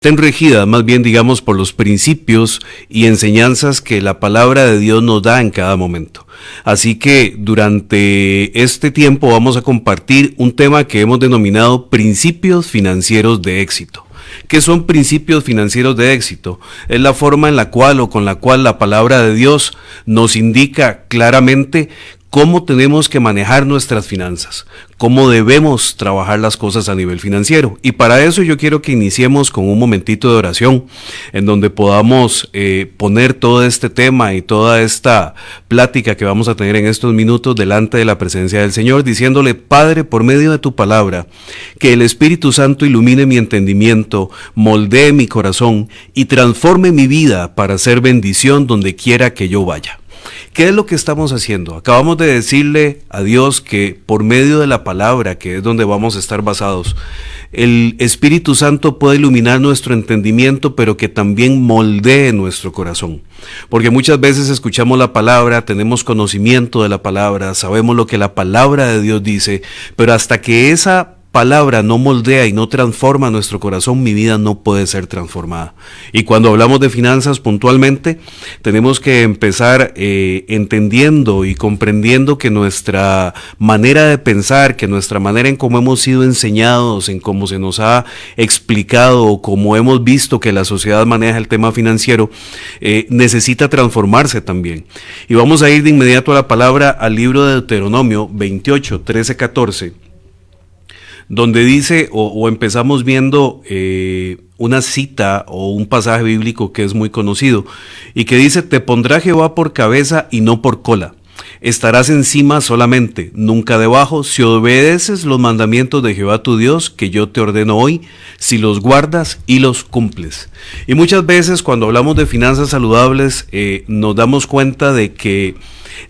estén regidas más bien, digamos, por los principios y enseñanzas que la palabra de Dios nos da en cada momento. Así que durante este tiempo vamos a compartir un tema que hemos denominado principios financieros de éxito. ¿Qué son principios financieros de éxito? Es la forma en la cual o con la cual la palabra de Dios nos indica claramente cómo tenemos que manejar nuestras finanzas, cómo debemos trabajar las cosas a nivel financiero. Y para eso yo quiero que iniciemos con un momentito de oración, en donde podamos poner todo este tema y toda esta plática que vamos a tener en estos minutos delante de la presencia del Señor, diciéndole: Padre, por medio de tu palabra, que el Espíritu Santo ilumine mi entendimiento, moldee mi corazón y transforme mi vida para ser bendición donde quiera que yo vaya. ¿Qué es lo que estamos haciendo? Acabamos de decirle a Dios que por medio de la palabra, que es donde vamos a estar basados, el Espíritu Santo puede iluminar nuestro entendimiento, pero que también moldee nuestro corazón. Porque muchas veces escuchamos la palabra, tenemos conocimiento de la palabra, sabemos lo que la palabra de Dios dice, pero hasta que esa palabra no moldea y no transforma nuestro corazón, mi vida no puede ser transformada. Y cuando hablamos de finanzas puntualmente, tenemos que empezar entendiendo y comprendiendo que nuestra manera de pensar, que nuestra manera en cómo hemos sido enseñados, en cómo se nos ha explicado o cómo hemos visto que la sociedad maneja el tema financiero, necesita transformarse también. Y vamos a ir de inmediato a la palabra, al libro de Deuteronomio 28, 13, 14. Donde dice, o empezamos viendo una cita o un pasaje bíblico que es muy conocido, y que dice: te pondrá Jehová por cabeza y no por cola. Estarás encima solamente, nunca debajo, si obedeces los mandamientos de Jehová tu Dios, que yo te ordeno hoy, si los guardas y los cumples. Y muchas veces cuando hablamos de finanzas saludables, nos damos cuenta de que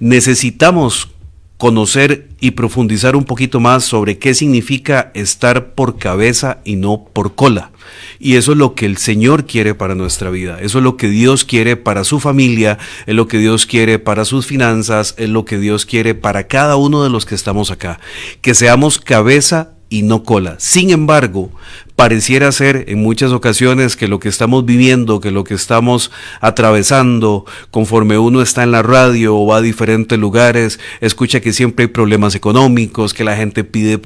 necesitamos conocer y profundizar un poquito más sobre qué significa estar por cabeza y no por cola. Y eso es lo que el Señor quiere para nuestra vida, eso es lo que Dios quiere para su familia, es lo que Dios quiere para sus finanzas, es lo que Dios quiere para cada uno de los que estamos acá, que seamos cabeza y no cola. Sin embargo, pareciera ser en muchas ocasiones que lo que estamos viviendo, que lo que estamos atravesando, conforme uno está en la radio o va a diferentes lugares, escucha que siempre hay problemas económicos, que la gente pide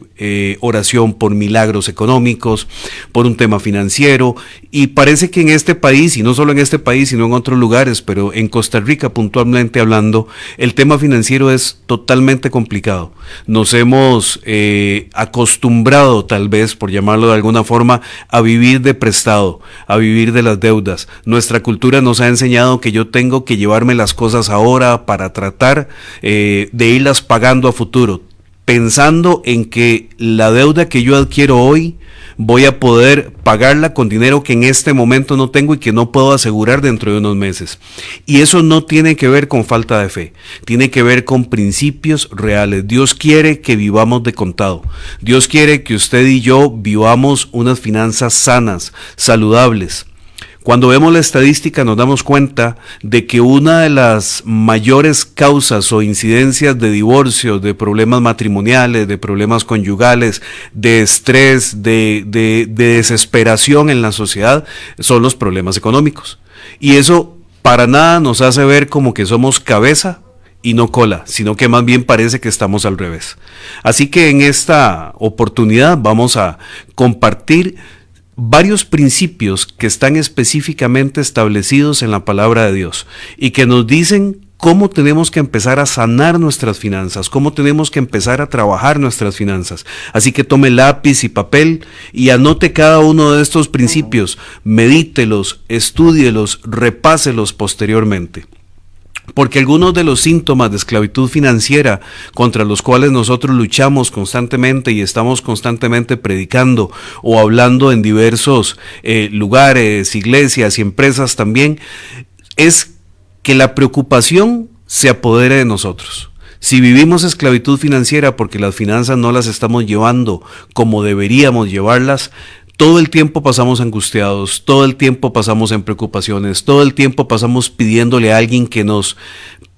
oración por milagros económicos, por un tema financiero, y parece que en este país, y no solo en este país, sino en otros lugares, pero en Costa Rica puntualmente hablando, el tema financiero es totalmente complicado. Nos hemos acostumbrado, tal vez, por llamarlo de alguna forma, a vivir de prestado, a vivir de las deudas. Nuestra cultura nos ha enseñado que yo tengo que llevarme las cosas ahora para tratar de irlas pagando a futuro, pensando en que la deuda que yo adquiero hoy voy a poder pagarla con dinero que en este momento no tengo y que no puedo asegurar dentro de unos meses. Y eso no tiene que ver con falta de fe, tiene que ver con principios reales. Dios quiere que vivamos de contado. Dios quiere que usted y yo vivamos unas finanzas sanas, saludables. Cuando vemos la estadística nos damos cuenta de que una de las mayores causas o incidencias de divorcios, de problemas matrimoniales, de problemas conyugales, de estrés, de desesperación en la sociedad, son los problemas económicos. Y eso para nada nos hace ver como que somos cabeza y no cola, sino que más bien parece que estamos al revés. Así que en esta oportunidad vamos a compartir varios principios que están específicamente establecidos en la palabra de Dios y que nos dicen cómo tenemos que empezar a sanar nuestras finanzas, cómo tenemos que empezar a trabajar nuestras finanzas. Así que tome lápiz y papel y anote cada uno de estos principios, medítelos, estúdielos, repáselos posteriormente. Porque algunos de los síntomas de esclavitud financiera contra los cuales nosotros luchamos constantemente y estamos constantemente predicando o hablando en diversos lugares, iglesias y empresas también, es que la preocupación se apodere de nosotros. Si vivimos esclavitud financiera porque las finanzas no las estamos llevando como deberíamos llevarlas, todo el tiempo pasamos angustiados, todo el tiempo pasamos en preocupaciones, todo el tiempo pasamos pidiéndole a alguien que nos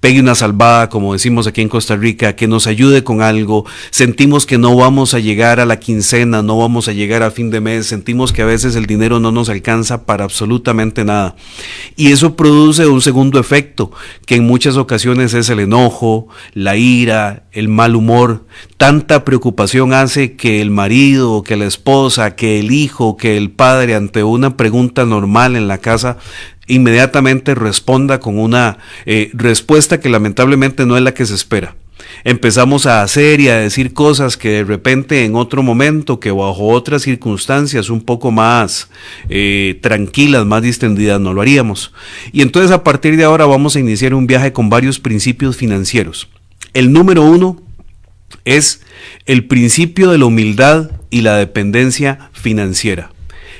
pegue una salvada, como decimos aquí en Costa Rica, que nos ayude con algo. Sentimos que no vamos a llegar a la quincena, no vamos a llegar a fin de mes, sentimos que a veces el dinero no nos alcanza para absolutamente nada. Y eso produce un segundo efecto, que en muchas ocasiones es el enojo, la ira, el mal humor. Tanta preocupación hace que el marido, que la esposa, que el hijo, que el padre, ante una pregunta normal en la casa, inmediatamente responda con una respuesta que lamentablemente no es la que se espera. Empezamos a hacer y a decir cosas que de repente en otro momento, que bajo otras circunstancias un poco más tranquilas, más distendidas, no lo haríamos. Y entonces a partir de ahora vamos a iniciar un viaje con varios principios financieros. El número 1 es el principio de la humildad y la dependencia financiera.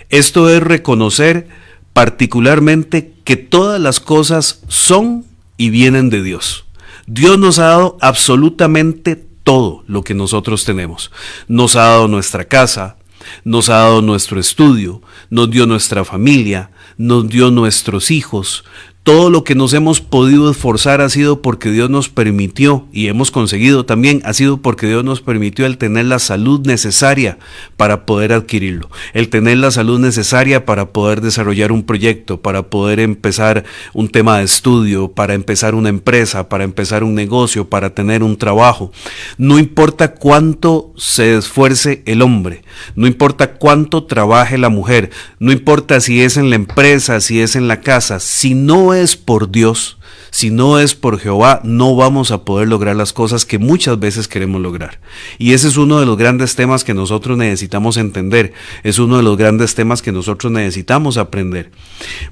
Esto es reconocer particularmente que todas las cosas son y vienen de Dios. Dios nos ha dado absolutamente todo lo que nosotros tenemos. Nos ha dado nuestra casa, nos ha dado nuestro estudio, nos dio nuestra familia, nos dio nuestros hijos. Todo lo que nos hemos podido esforzar ha sido porque Dios nos permitió, y hemos conseguido también, ha sido porque Dios nos permitió el tener la salud necesaria para poder adquirirlo, el tener la salud necesaria para poder desarrollar un proyecto, para poder empezar un tema de estudio, para empezar una empresa, para empezar un negocio, para tener un trabajo. No importa cuánto se esfuerce el hombre, no importa cuánto trabaje la mujer, no importa si es en la empresa, si es en la casa, si no es por Dios, si no es por Jehová, no vamos a poder lograr las cosas que muchas veces queremos lograr. Y ese es uno de los grandes temas que nosotros necesitamos entender, es uno de los grandes temas que nosotros necesitamos aprender.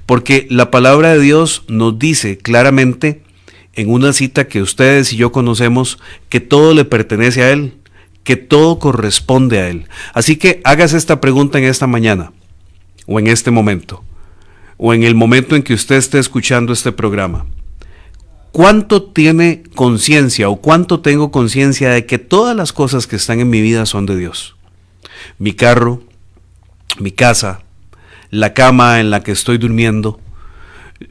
Porque la palabra de Dios nos dice claramente, en una cita que ustedes y yo conocemos, que todo le pertenece a Él, que todo corresponde a Él. Así que hágase esta pregunta en esta mañana, o en este momento, o en el momento en que usted esté escuchando este programa. ¿Cuánto tiene conciencia o cuánto tengo conciencia de que todas las cosas que están en mi vida son de Dios? Mi carro, mi casa, la cama en la que estoy durmiendo,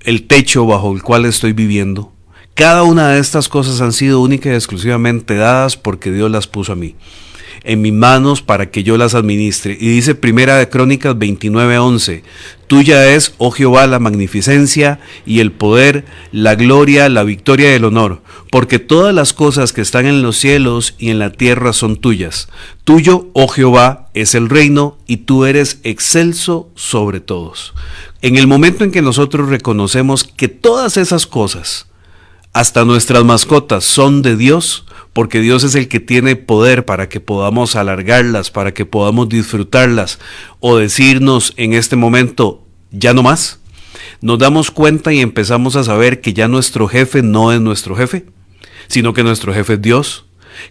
el techo bajo el cual estoy viviendo. Cada una de estas cosas han sido única y exclusivamente dadas porque Dios las puso a mí, en mis manos, para que yo las administre. Y dice Primera de Crónicas 29:11, tuya es, oh Jehová, la magnificencia y el poder, la gloria, la victoria y el honor, porque todas las cosas que están en los cielos y en la tierra son tuyas. Tuyo, oh Jehová, es el reino y tú eres excelso sobre todos. En el momento en que nosotros reconocemos que todas esas cosas, hasta nuestras mascotas, son de Dios, porque Dios es el que tiene poder para que podamos alargarlas, para que podamos disfrutarlas, o decirnos en este momento, ya no más. Nos damos cuenta y empezamos a saber que ya nuestro jefe no es nuestro jefe, sino que nuestro jefe es Dios,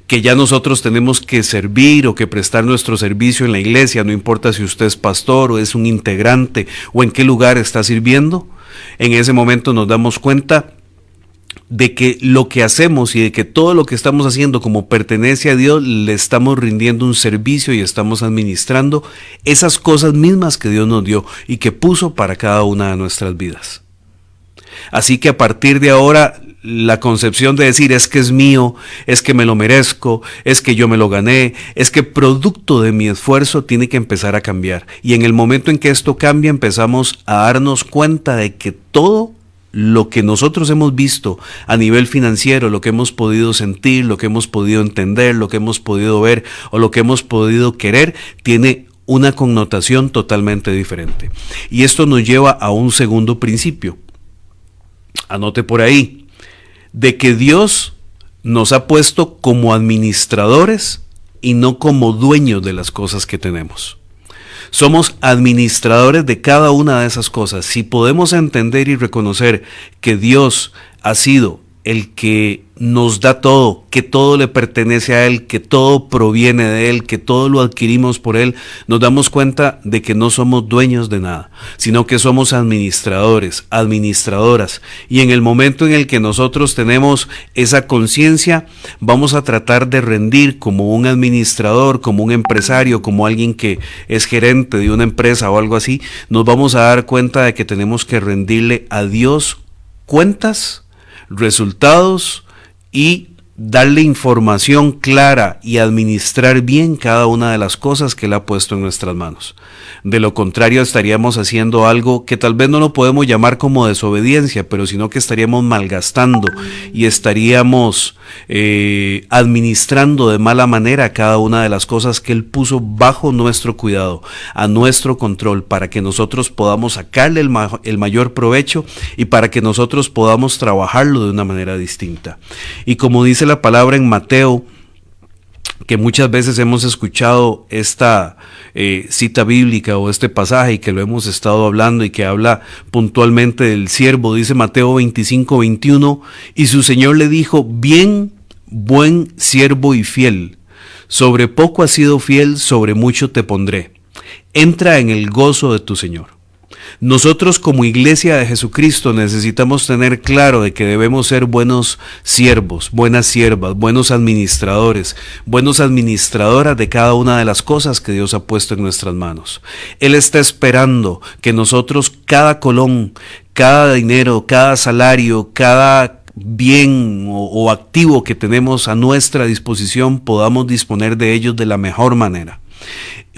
que ya nosotros tenemos que servir o que prestar nuestro servicio en la iglesia, no importa si usted es pastor o es un integrante o en qué lugar está sirviendo. En ese momento nos damos cuenta de que lo que hacemos y de que todo lo que estamos haciendo como pertenece a Dios, le estamos rindiendo un servicio y estamos administrando esas cosas mismas que Dios nos dio y que puso para cada una de nuestras vidas. Así que a partir de ahora, la concepción de decir es que es mío, es que me lo merezco, es que yo me lo gané, es que producto de mi esfuerzo, tiene que empezar a cambiar. Y en el momento en que esto cambia, empezamos a darnos cuenta de que todo lo que nosotros hemos visto a nivel financiero, lo que hemos podido sentir, lo que hemos podido entender, lo que hemos podido ver o lo que hemos podido querer, tiene una connotación totalmente diferente. Y esto nos lleva a un segundo principio. Anote por ahí, de que Dios nos ha puesto como administradores y no como dueños de las cosas que tenemos. Somos administradores de cada una de esas cosas. Si podemos entender y reconocer que Dios ha sido el que nos da todo, que todo le pertenece a Él, que todo proviene de Él, que todo lo adquirimos por Él, nos damos cuenta de que no somos dueños de nada, sino que somos administradores, administradoras. Y en el momento en el que nosotros tenemos esa conciencia, vamos a tratar de rendir como un administrador, como un empresario, como alguien que es gerente de una empresa o algo así. Nos vamos a dar cuenta de que tenemos que rendirle a Dios cuentas resultados y darle información clara y administrar bien cada una de las cosas que Él ha puesto en nuestras manos. De lo contrario, estaríamos haciendo algo que tal vez no lo podemos llamar como desobediencia, pero sino que estaríamos malgastando y estaríamos administrando de mala manera cada una de las cosas que Él puso bajo nuestro cuidado, a nuestro control, para que nosotros podamos sacarle el mayor provecho y para que nosotros podamos trabajarlo de una manera distinta. Y como dice la palabra en Mateo, que muchas veces hemos escuchado esta cita bíblica o este pasaje y que lo hemos estado hablando y que habla puntualmente del siervo, dice Mateo 25:21, y su Señor le dijo: bien, buen siervo y fiel, sobre poco has sido fiel, sobre mucho te pondré, entra en el gozo de tu Señor. Nosotros como Iglesia de Jesucristo necesitamos tener claro de que debemos ser buenos siervos, buenas siervas, buenos administradores, buenos administradoras de cada una de las cosas que Dios ha puesto en nuestras manos. Él está esperando que nosotros cada colón, cada dinero, cada salario, cada bien o activo que tenemos a nuestra disposición podamos disponer de ellos de la mejor manera.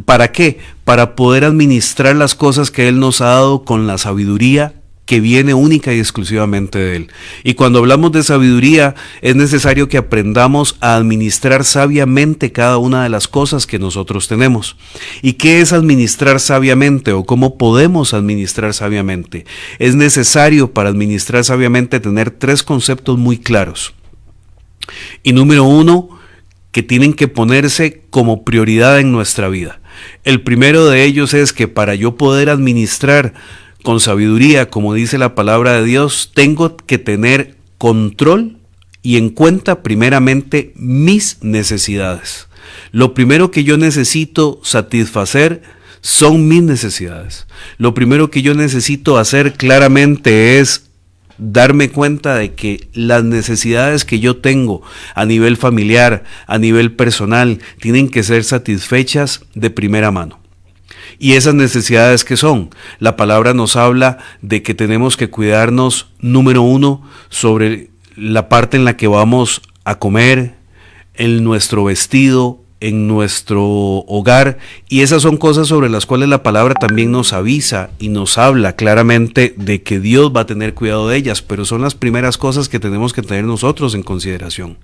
¿Para qué? Para poder administrar las cosas que Él nos ha dado con la sabiduría que viene única y exclusivamente de Él. Y cuando hablamos de sabiduría, es necesario que aprendamos a administrar sabiamente cada una de las cosas que nosotros tenemos. ¿Y qué es administrar sabiamente o cómo podemos administrar sabiamente? Es necesario para administrar sabiamente tener 3 conceptos muy claros. Y número 1, que tienen que ponerse como prioridad en nuestra vida. El primero de ellos es que para yo poder administrar con sabiduría, como dice la palabra de Dios, tengo que tener control y en cuenta primeramente mis necesidades. Lo primero que yo necesito satisfacer son mis necesidades. Lo primero que yo necesito hacer claramente es darme cuenta de que las necesidades que yo tengo a nivel familiar, a nivel personal, tienen que ser satisfechas de primera mano. Y esas necesidades que son, la palabra nos habla de que tenemos que cuidarnos, número 1, sobre la parte en la que vamos a comer, en nuestro vestido, en nuestro hogar, y esas son cosas sobre las cuales la palabra también nos avisa y nos habla claramente de que Dios va a tener cuidado de ellas, pero son las primeras cosas que tenemos que tener nosotros en consideración.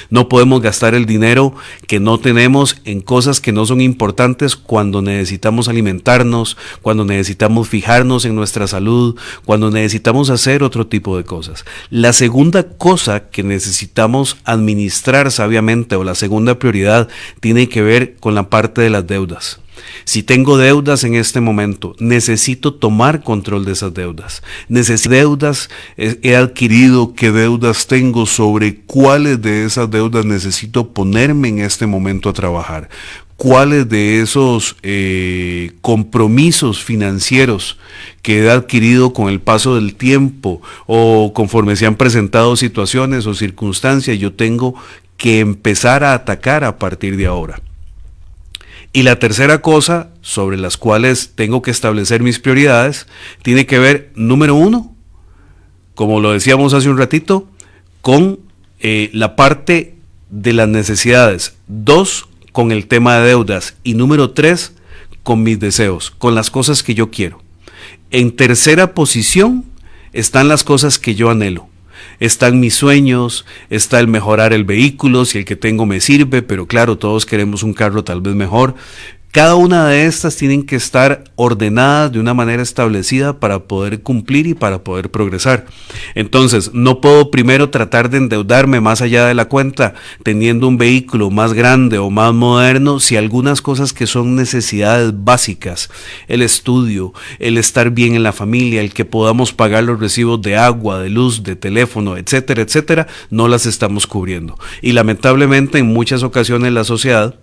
No podemos gastar el dinero que no tenemos en cosas que no son importantes cuando necesitamos alimentarnos, cuando necesitamos fijarnos en nuestra salud, cuando necesitamos hacer otro tipo de cosas. La segunda cosa que necesitamos administrar sabiamente, o la segunda prioridad, tiene que ver con la parte de las deudas. Si tengo deudas en este momento, necesito tomar control de esas deudas. Deudas he adquirido, qué deudas tengo, sobre cuáles de esas deudas necesito ponerme en este momento a trabajar. Cuáles de esos compromisos financieros que he adquirido con el paso del tiempo o conforme se han presentado situaciones o circunstancias, yo tengo que empezar a atacar a partir de ahora. Y la tercera cosa sobre las cuales tengo que establecer mis prioridades tiene que ver, número 1, como lo decíamos hace un ratito, con la parte de las necesidades. 2, con el tema de deudas. Y número 3, con mis deseos, con las cosas que yo quiero. En tercera posición están las cosas que yo anhelo. Están mis sueños, está el mejorar el vehículo, si el que tengo me sirve, pero claro, todos queremos un carro tal vez mejor. Cada una de estas tienen que estar ordenadas de una manera establecida para poder cumplir y para poder progresar. Entonces, no puedo primero tratar de endeudarme más allá de la cuenta, teniendo un vehículo más grande o más moderno, si algunas cosas que son necesidades básicas, el estudio, el estar bien en la familia, el que podamos pagar los recibos de agua, de luz, de teléfono, etcétera, etcétera, no las estamos cubriendo. Y lamentablemente en muchas ocasiones la sociedad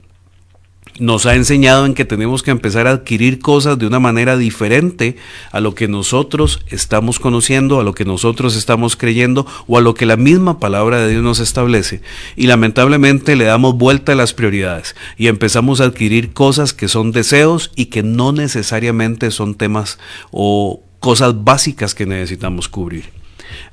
nos ha enseñado en que tenemos que empezar a adquirir cosas de una manera diferente a lo que nosotros estamos conociendo, a lo que nosotros estamos creyendo o a lo que la misma palabra de Dios nos establece. Y lamentablemente le damos vuelta a las prioridades y empezamos a adquirir cosas que son deseos y que no necesariamente son temas o cosas básicas que necesitamos cubrir.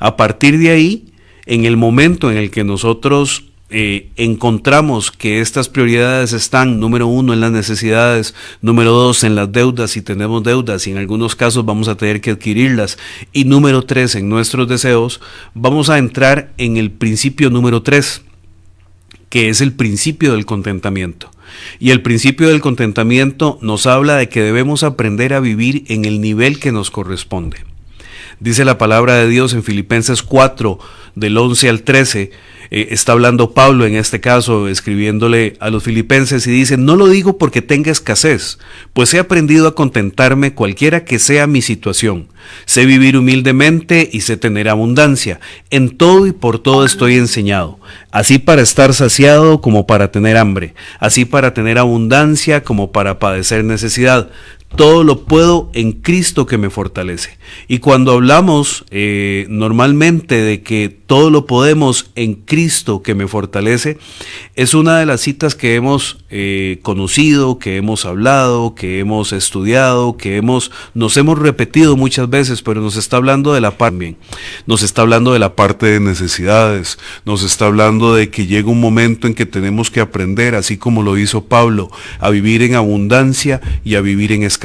A partir de ahí, En el momento en el que nosotros encontramos que estas prioridades están, número 1, en las necesidades, número 2, en las deudas, si tenemos deudas, y en algunos casos vamos a tener que adquirirlas, y número 3, en nuestros deseos, vamos a entrar en el principio número 3, que es el principio del contentamiento. Y el principio del contentamiento nos habla de que debemos aprender a vivir en el nivel que nos corresponde. Dice la palabra de Dios en Filipenses 4, del 11 al 13, está hablando Pablo en este caso, escribiéndole a los filipenses, y dice: no lo digo porque tenga escasez, pues he aprendido a contentarme cualquiera que sea mi situación. Sé vivir humildemente y sé tener abundancia. En todo y por todo estoy enseñado, así para estar saciado como para tener hambre, así para tener abundancia como para padecer necesidad. Todo lo puedo en Cristo que me fortalece. Y cuando hablamos normalmente de que todo lo podemos en Cristo que me fortalece, es una de las citas que hemos conocido, que hemos hablado, que hemos estudiado, nos hemos repetido muchas veces, pero nos está hablando de la parte bien. Nos está hablando de la parte de necesidades, nos está hablando de que llega un momento en que tenemos que aprender, así como lo hizo Pablo, a vivir en abundancia y a vivir en escasez.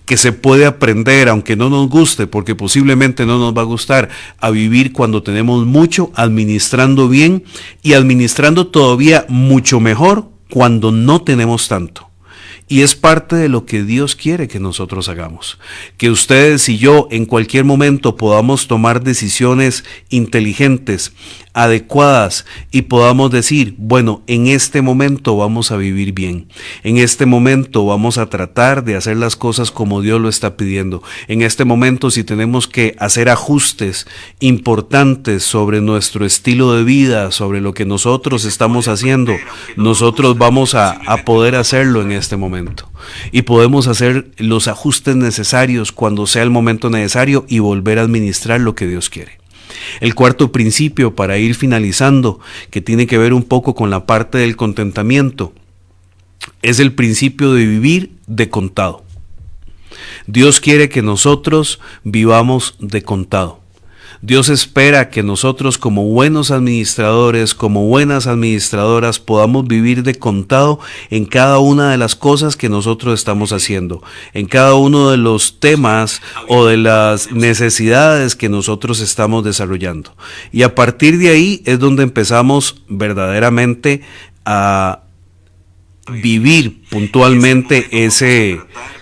Que se puede aprender, aunque no nos guste, porque posiblemente no nos va a gustar, a vivir cuando tenemos mucho, administrando bien y administrando todavía mucho mejor cuando no tenemos tanto. Y es parte de lo que Dios quiere que nosotros hagamos. Que ustedes y yo en cualquier momento podamos tomar decisiones inteligentes, adecuadas, y podamos decir: bueno, en este momento vamos a vivir bien. En este momento vamos a tratar de hacer las cosas como Dios lo está pidiendo. En este momento, si tenemos que hacer ajustes importantes sobre nuestro estilo de vida, sobre lo que nosotros estamos haciendo, nosotros vamos a poder hacerlo en este momento. Y podemos hacer los ajustes necesarios cuando sea el momento necesario y volver a administrar lo que Dios quiere. El cuarto principio, para ir finalizando, que tiene que ver un poco con la parte del contentamiento, es el principio de vivir de contado. Dios quiere que nosotros vivamos de contado. Dios espera que nosotros, como buenos administradores, como buenas administradoras, podamos vivir de contado en cada una de las cosas que nosotros estamos haciendo, en cada uno de los temas o de las necesidades que nosotros estamos desarrollando. Y a partir de ahí es donde empezamos verdaderamente a vivir puntualmente ese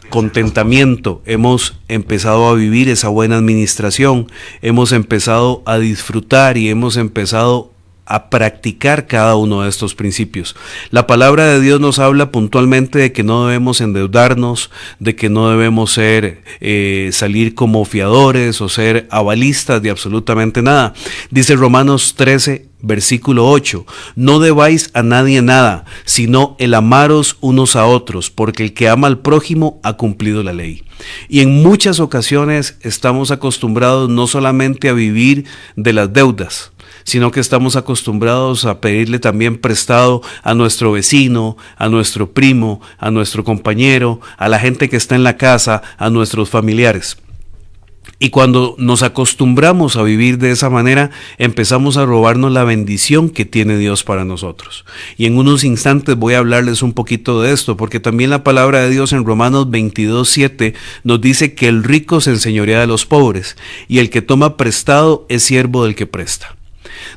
contentamiento. Hemos empezado a vivir esa buena administración, hemos empezado a disfrutar y hemos empezado a practicar cada uno de estos principios. La palabra de Dios nos habla puntualmente de que no debemos endeudarnos, de que no debemos salir como fiadores o ser avalistas de absolutamente nada. Dice Romanos 13, versículo 8, no debáis a nadie nada, sino el amaros unos a otros, porque el que ama al prójimo ha cumplido la ley. Y en muchas ocasiones estamos acostumbrados no solamente a vivir de las deudas, sino que estamos acostumbrados a pedirle también prestado a nuestro vecino, a nuestro primo, a nuestro compañero, a la gente que está en la casa, a nuestros familiares. Y cuando nos acostumbramos a vivir de esa manera, empezamos a robarnos la bendición que tiene Dios para nosotros. Y en unos instantes voy a hablarles un poquito de esto, porque también la palabra de Dios en Romanos 22:7 nos dice que el rico se enseñorea de los pobres, y el que toma prestado es siervo del que presta.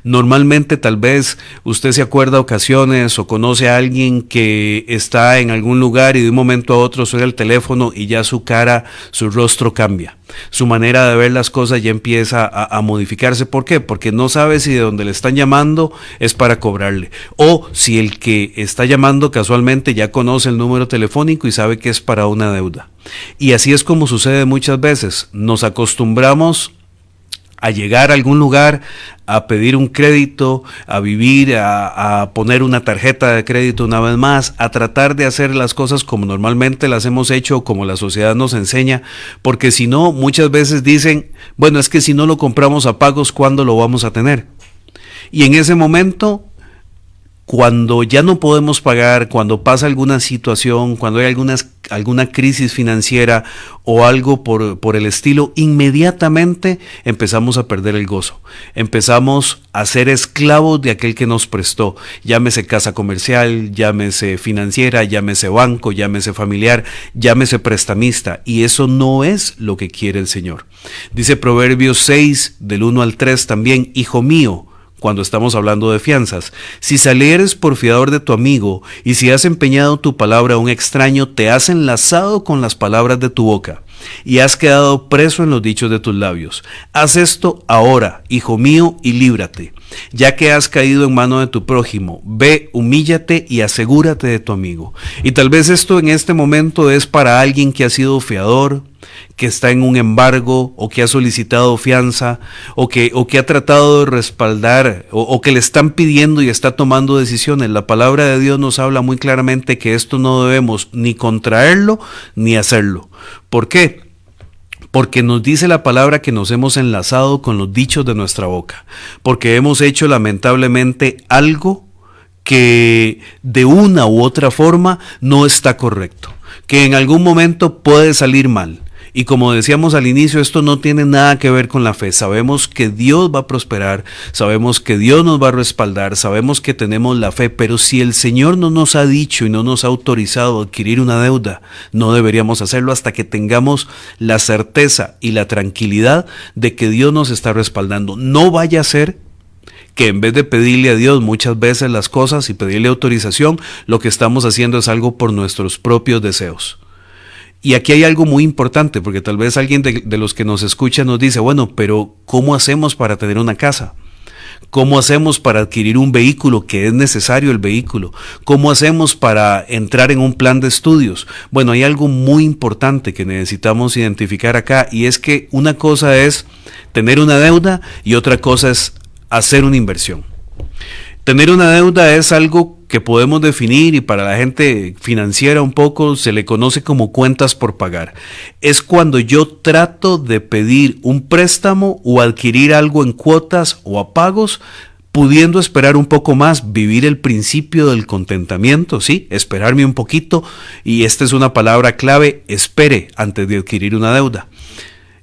Normalmente tal vez usted se acuerda ocasiones o conoce a alguien que está en algún lugar y de un momento a otro suena el teléfono y ya su cara, su rostro cambia. Su manera de ver las cosas ya empieza a modificarse. ¿Por qué? Porque no sabe si de donde le están llamando es para cobrarle, o si el que está llamando casualmente ya conoce el número telefónico y sabe que es para una deuda. Y así es como sucede muchas veces. Nos acostumbramos a llegar a algún lugar, a pedir un crédito, a vivir, a poner una tarjeta de crédito una vez más, a tratar de hacer las cosas como normalmente las hemos hecho, como la sociedad nos enseña, porque si no, muchas veces dicen, bueno, es que si no lo compramos a pagos, ¿cuándo lo vamos a tener? Y en ese momento cuando ya no podemos pagar, cuando pasa alguna situación, cuando hay alguna crisis financiera o algo por el estilo, inmediatamente empezamos a perder el gozo. Empezamos a ser esclavos de aquel que nos prestó, llámese casa comercial, llámese financiera, llámese banco, llámese familiar, llámese prestamista, y eso no es lo que quiere el Señor. Dice Proverbios 6, del 1 al 3 también: hijo mío, cuando estamos hablando de fianzas, si salieres por fiador de tu amigo, y si has empeñado tu palabra a un extraño, te has enlazado con las palabras de tu boca, y has quedado preso en los dichos de tus labios. Haz esto ahora, hijo mío, y líbrate, ya que has caído en mano de tu prójimo. Ve, humíllate y asegúrate de tu amigo. Y tal vez esto en este momento es para alguien que ha sido fiador, que está en un embargo, o que ha solicitado fianza, o que ha tratado de respaldar, o que le están pidiendo y está tomando decisiones. La palabra de Dios nos habla muy claramente que esto no debemos ni contraerlo ni hacerlo. ¿Por qué? Porque nos dice la palabra que nos hemos enlazado con los dichos de nuestra boca, porque hemos hecho lamentablemente algo que de una u otra forma no está correcto, que en algún momento puede salir mal. Y como decíamos al inicio, esto no tiene nada que ver con la fe. Sabemos que Dios va a prosperar, sabemos que Dios nos va a respaldar, sabemos que tenemos la fe, pero si el Señor no nos ha dicho y no nos ha autorizado a adquirir una deuda, no deberíamos hacerlo hasta que tengamos la certeza y la tranquilidad de que Dios nos está respaldando. No vaya a ser que en vez de pedirle a Dios muchas veces las cosas y pedirle autorización, lo que estamos haciendo es algo por nuestros propios deseos. Y aquí hay algo muy importante, porque tal vez alguien de los que nos escucha nos dice: bueno, pero ¿cómo hacemos para tener una casa? ¿Cómo hacemos para adquirir un vehículo, que es necesario el vehículo? ¿Cómo hacemos para entrar en un plan de estudios? Bueno, hay algo muy importante que necesitamos identificar acá, y es que una cosa es tener una deuda y otra cosa es hacer una inversión. Tener una deuda es algo que podemos definir, y para la gente financiera un poco se le conoce como cuentas por pagar. Es cuando yo trato de pedir un préstamo o adquirir algo en cuotas o a pagos, pudiendo esperar un poco más, vivir el principio del contentamiento, sí, esperarme un poquito, y esta es una palabra clave: espere antes de adquirir una deuda.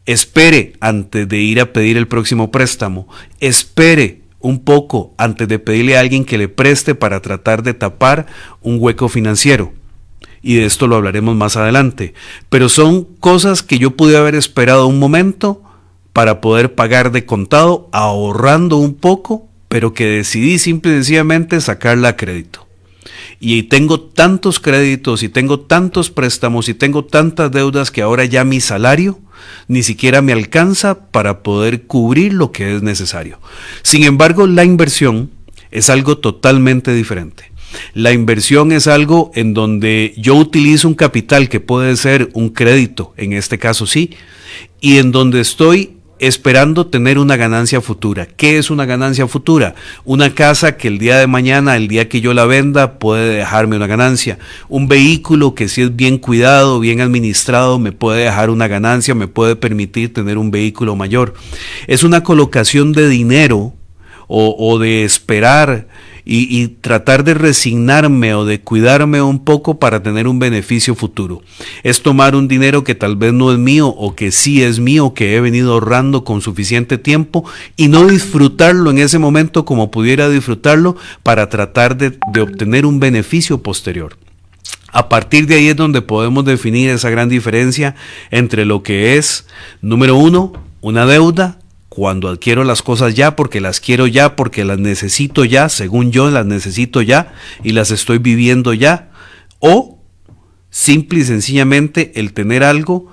Espere antes de ir a pedir el próximo préstamo. Espere un poco antes de pedirle a alguien que le preste para tratar de tapar un hueco financiero. Y de esto lo hablaremos más adelante. Pero son cosas que yo pude haber esperado un momento para poder pagar de contado, ahorrando un poco, pero que decidí simple y sencillamente sacarla a crédito. Y tengo tantos créditos y tengo tantos préstamos y tengo tantas deudas que ahora ya mi salario ni siquiera me alcanza para poder cubrir lo que es necesario. Sin embargo, la inversión es algo totalmente diferente. La inversión es algo en donde yo utilizo un capital que puede ser un crédito, en este caso sí, y en donde estoy esperando tener una ganancia futura. ¿Qué es una ganancia futura? Una casa que el día de mañana, el día que yo la venda, puede dejarme una ganancia. Un vehículo que, si es bien cuidado, bien administrado, me puede dejar una ganancia, me puede permitir tener un vehículo mayor. Es una colocación de dinero o de esperar y tratar de resignarme o de cuidarme un poco para tener un beneficio futuro. Es tomar un dinero que tal vez no es mío, o que sí es mío, que he venido ahorrando con suficiente tiempo, y no disfrutarlo en ese momento como pudiera disfrutarlo, para tratar de obtener un beneficio posterior. A partir de ahí es donde podemos definir esa gran diferencia entre lo que es, número uno, una deuda, cuando adquiero las cosas ya, porque las quiero ya, porque las necesito ya, según yo las necesito ya y las estoy viviendo ya, o simple y sencillamente el tener algo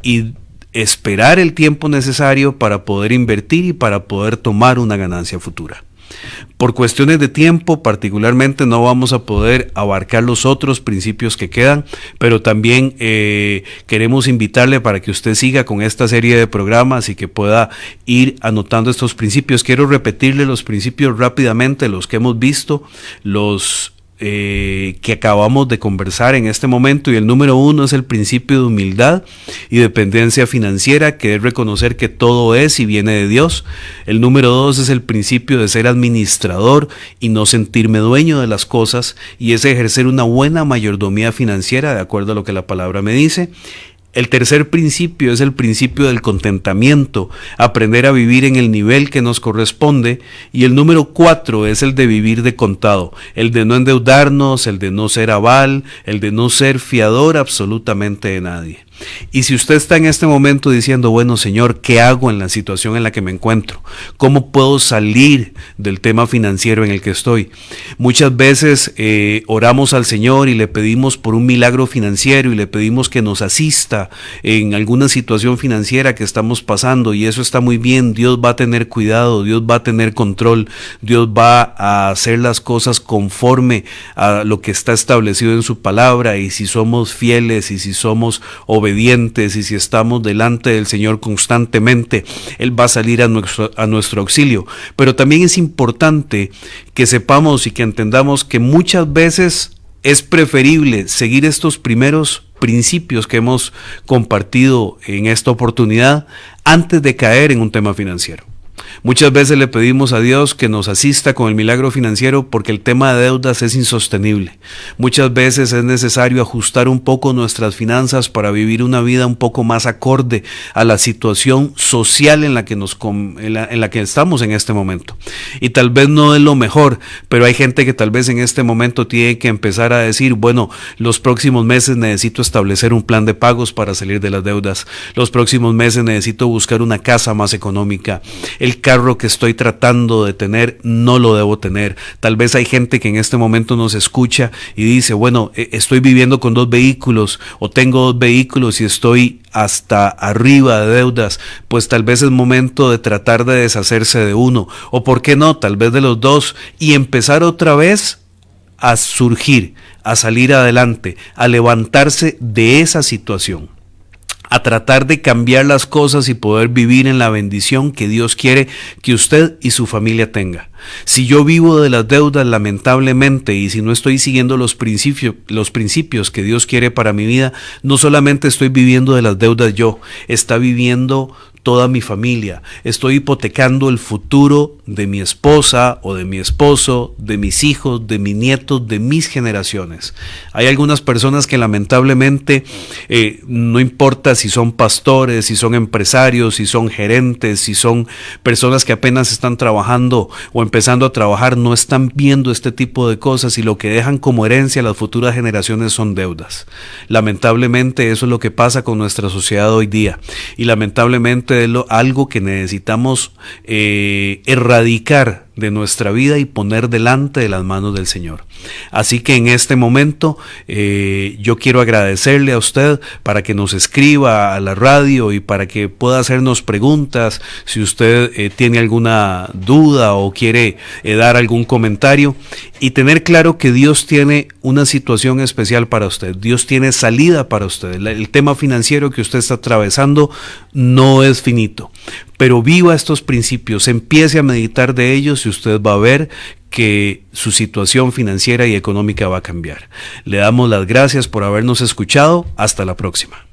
y esperar el tiempo necesario para poder invertir y para poder tomar una ganancia futura. Por cuestiones de tiempo, particularmente, no vamos a poder abarcar los otros principios que quedan, pero también queremos invitarle para que usted siga con esta serie de programas y que pueda ir anotando estos principios. Quiero repetirle los principios rápidamente, los que hemos visto, los que acabamos de conversar en este momento, y el número 1 es el principio de humildad y dependencia financiera, que es reconocer que todo es y viene de Dios. El número 2 es el principio de ser administrador y no sentirme dueño de las cosas, y es ejercer una buena mayordomía financiera de acuerdo a lo que la palabra me dice. El tercer principio es el principio del contentamiento, aprender a vivir en el nivel que nos corresponde. Y el número 4 es el de vivir de contado, el de no endeudarnos, el de no ser aval, el de no ser fiador absolutamente de nadie. Y si usted está en este momento diciendo, bueno, Señor, ¿qué hago en la situación en la que me encuentro? ¿Cómo puedo salir del tema financiero en el que estoy? Muchas veces oramos al Señor y le pedimos por un milagro financiero y le pedimos que nos asista en alguna situación financiera que estamos pasando, y eso está muy bien. Dios va a tener cuidado, Dios va a tener control, Dios va a hacer las cosas conforme a lo que está establecido en su palabra, y si somos fieles y si somos obedientes y si estamos delante del Señor constantemente, Él va a salir a nuestro auxilio. Pero también es importante que sepamos y que entendamos que muchas veces es preferible seguir estos primeros principios que hemos compartido en esta oportunidad antes de caer en un tema financiero. Muchas veces le pedimos a Dios que nos asista con el milagro financiero porque el tema de deudas es insostenible. Muchas veces es necesario ajustar un poco nuestras finanzas para vivir una vida un poco más acorde a la situación social en la que estamos en este momento. Y tal vez no es lo mejor, pero hay gente que tal vez en este momento tiene que empezar a decir, bueno, los próximos meses necesito establecer un plan de pagos para salir de las deudas. Los próximos meses necesito buscar una casa más económica. El carro que estoy tratando de tener no lo debo tener. Tal vez hay gente que en este momento nos escucha y dice, bueno, estoy viviendo con 2 vehículos o tengo 2 vehículos y estoy hasta arriba de deudas. Pues tal vez es momento de tratar de deshacerse de uno, o por qué no, tal vez de los 2, y empezar otra vez a surgir, a salir adelante, a levantarse de esa situación, a tratar de cambiar las cosas y poder vivir en la bendición que Dios quiere que usted y su familia tenga. Si yo vivo de las deudas, lamentablemente, y si no estoy siguiendo los principios que Dios quiere para mi vida, no solamente estoy viviendo de las deudas yo, está viviendo toda mi familia. Estoy hipotecando el futuro de mi esposa o de mi esposo, de mis hijos, de mis nietos, de mis generaciones. Hay algunas personas que lamentablemente, no importa si son pastores, si son empresarios, si son gerentes, si son personas que apenas están trabajando o empezando a trabajar, no están viendo este tipo de cosas, y lo que dejan como herencia a las futuras generaciones son deudas. Lamentablemente eso es lo que pasa con nuestra sociedad hoy día, y lamentablemente es algo que necesitamos erradicar de nuestra vida y poner delante de las manos del Señor. Así que en este momento yo quiero agradecerle a usted para que nos escriba a la radio y para que pueda hacernos preguntas. Si usted tiene alguna duda o quiere dar algún comentario, y tener claro que Dios tiene una situación especial para usted. Dios tiene salida para usted. El tema financiero que usted está atravesando no es finito, pero viva estos principios, empiece a meditar de ellos y usted va a ver que su situación financiera y económica va a cambiar. Le damos las gracias por habernos escuchado. Hasta la próxima.